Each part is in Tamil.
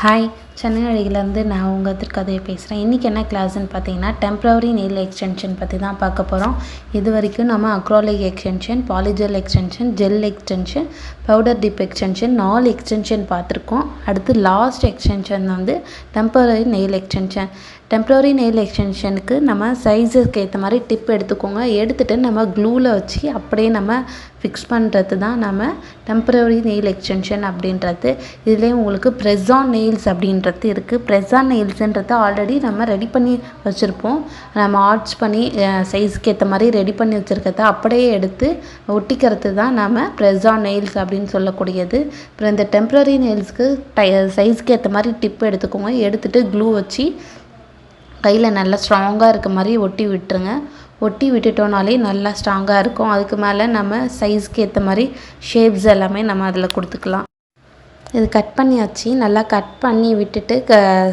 ஹாய், சென்னை அழகிலேருந்து நான் உங்கள் திருக்கதையை பேசுகிறேன். இன்றைக்கி என்ன கிளாஸ்ன்னு பார்த்தீங்கன்னா, டெம்ப்ரவரி நெயில் எக்ஸ்டென்ஷன் பற்றி தான் பார்க்க போகிறோம். இது வரைக்கும் நம்ம acrylic extension, polygel extension, gel extension, powder dip extension 4 extension பார்த்துருக்கோம். அடுத்து லாஸ்ட் எக்ஸ்டென்ஷன் வந்து temporary nail extension. Temporary nail எக்ஸ்டென்ஷனுக்கு நம்ம சைஸுக்கு ஏற்ற மாதிரி டிப் எடுத்துக்கோங்க. எடுத்துகிட்டு நம்ம க்ளூவில் வச்சு அப்படியே நம்ம ஃபிக்ஸ் பண்ணுறது தான் நம்ம டெம்ப்ரவரி நெயில் எக்ஸ்டென்ஷன் அப்படின்றது. இதுலேயே உங்களுக்கு ப்ரெஸ் ஆன் நெயில்ஸ் அப்படின்றது இருக்குது. ப்ரெஸ் ஆன் நெயில்ஸுன்றது ஆல்ரெடி நம்ம ரெடி பண்ணி வச்சுருப்போம். நம்ம ஆர்ட்ஸ் பண்ணி சைஸுக்கு ஏற்ற மாதிரி ரெடி பண்ணி வச்சுருக்கிறத அப்படியே எடுத்து ஒட்டிக்கிறது தான் நம்ம ப்ரெஸ் ஆன் நெயில்ஸ் அப்படின்னு சொல்லக்கூடியது. அப்புறம் இந்த டெம்ப்ரவரி நெயில்ஸ்க்கு சைஸுக்கு ஏற்ற மாதிரி டிப் எடுத்துக்கோங்க. எடுத்துகிட்டு க்ளூ வச்சு கையில் நல்லா ஸ்ட்ராங்காக இருக்க மாதிரி ஒட்டி விட்டுருங்க. ஒட்டி விட்டுட்டோனாலே நல்லா ஸ்ட்ராங்காக இருக்கும். அதுக்கு மேலே நம்ம சைஸ்க்கு ஏற்ற மாதிரி ஷேப்ஸ் எல்லாமே நம்ம அதில் கொடுத்துக்கலாம். இது கட் பண்ணியாச்சு. நல்லா கட் பண்ணி விட்டுட்டு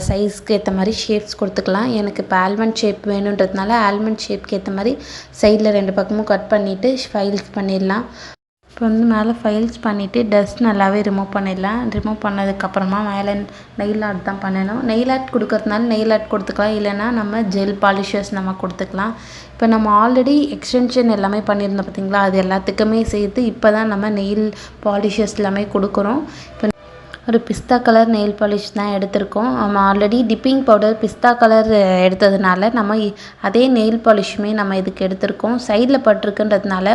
சைஸ்க்கு ஏற்ற மாதிரி ஷேப்ஸ் கொடுத்துக்கலாம். எனக்கு இப்போ ஆல்மண்ட் ஷேப் வேணுன்றதுனால ஆல்மண்ட் ஷேப்க்கு ஏற்ற மாதிரி சைடில் 2 பக்கமும் கட் பண்ணிவிட்டு ஃபைல்ஸ் பண்ணிடலாம். இப்போ வந்து மேலே ஃபைல்ஸ் பண்ணிவிட்டு டஸ்ட் நல்லாவே ரிமூவ் பண்ணிடலாம். ரிமூவ் பண்ணதுக்கப்புறமா மேலே நெயில் ஆர்ட் தான் பண்ணணும். நெயில் ஆர்ட் கொடுக்கறதுனால நெயில் ஆர்ட் கொடுத்துக்கலாம், இல்லைனா நம்ம ஜெல் பாலிஷர்ஸ் நம்ம கொடுத்துக்கலாம். இப்போ நம்ம ஆல்ரெடி எக்ஸ்டென்ஷன் எல்லாமே பண்ணியிருந்தோம் பார்த்திங்களா, அது எல்லாத்துக்குமே சேர்த்து இப்போ தான் நம்ம நெயில் பாலிஷர்ஸ் எல்லாமே கொடுக்குறோம். இப்போ ஒரு பிஸ்தா கலர் நெயில் பாலிஷ் தான் எடுத்திருக்கோம். நம்ம ஆல்ரெடி டிப்பிங் பவுடர் பிஸ்தா கலர் எடுத்ததுனால நம்ம அதே நெயில் பாலிஷுமே நம்ம இதுக்கு எடுத்திருக்கோம். சைடில் பட்டிருக்குன்றதுனால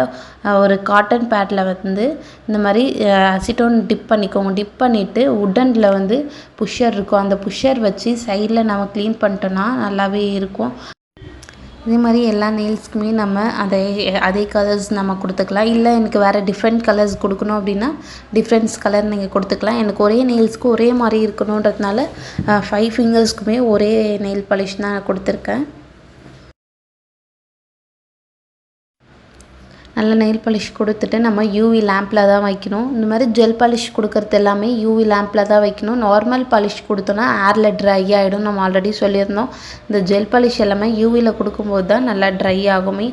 ஒரு காட்டன் பேடில் வந்து இந்த மாதிரி அசிட்டோன் டிப் பண்ணிக்கோங்க. டிப் பண்ணிவிட்டு உட்டனில் வந்து புஷ்ஷர் இருக்கும், அந்த புஷ்ஷர் வச்சு சைடில் நம்ம க்ளீன் பண்ணிட்டோன்னா நல்லாவே இருக்கும். இதே மாதிரி எல்லா நெயில்ஸ்க்குமே நம்ம அதே கலர்ஸ் நம்ம கொடுத்துக்கலாம். இல்லை எனக்கு வேறு டிஃப்ரெண்ட் கலர்ஸ் கொடுக்கணும் அப்படின்னா டிஃப்ரெண்ட்ஸ் கலர் நீங்கள் கொடுத்துக்கலாம். எனக்கு ஒரே நெயில்ஸ்க்கு ஒரே மாதிரி இருக்கணுன்றதுனால 5 ஃபிங்கர்ஸ்க்குமே ஒரே நெயில் பாலிஷ் தான் கொடுத்துருக்கேன். நல்ல நெயில் பாலிஷ் கொடுத்துட்டு நம்ம யூவி லேம்பில் தான் வைக்கணும். இந்த மாதிரி ஜெல் பாலிஷ் கொடுக்கறது எல்லாமே யூவி லேம்பில் தான் வைக்கணும். நார்மல் பாலிஷ் கொடுத்தோன்னா ஏரில் ட்ரை ஆகிடும். நம்ம ஆல்ரெடி சொல்லியிருந்தோம். இந்த ஜெல் பாலிஷ் எல்லாமே யூவியில் கொடுக்கும்போது தான் நல்லா ட்ரை ஆகுமே.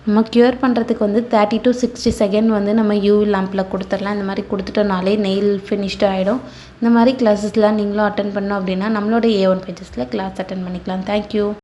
நம்ம க்யூர் பண்ணுறதுக்கு வந்து 30 to 60 செகண்ட் வந்து நம்ம யூவி லேம்பில் கொடுத்துடலாம். இந்த மாதிரி கொடுத்துட்டோனாலே நெயில் ஃபினிஷ்டு ஆகிடும். இந்த மாதிரி கிளாஸஸ்லாம் நீங்களும் அட்டன் பண்ணோம் அப்படின்னா நம்மளோட A1 பேஜஸில் கிளாஸ் அட்டன் பண்ணிக்கலாம். தேங்க்யூ.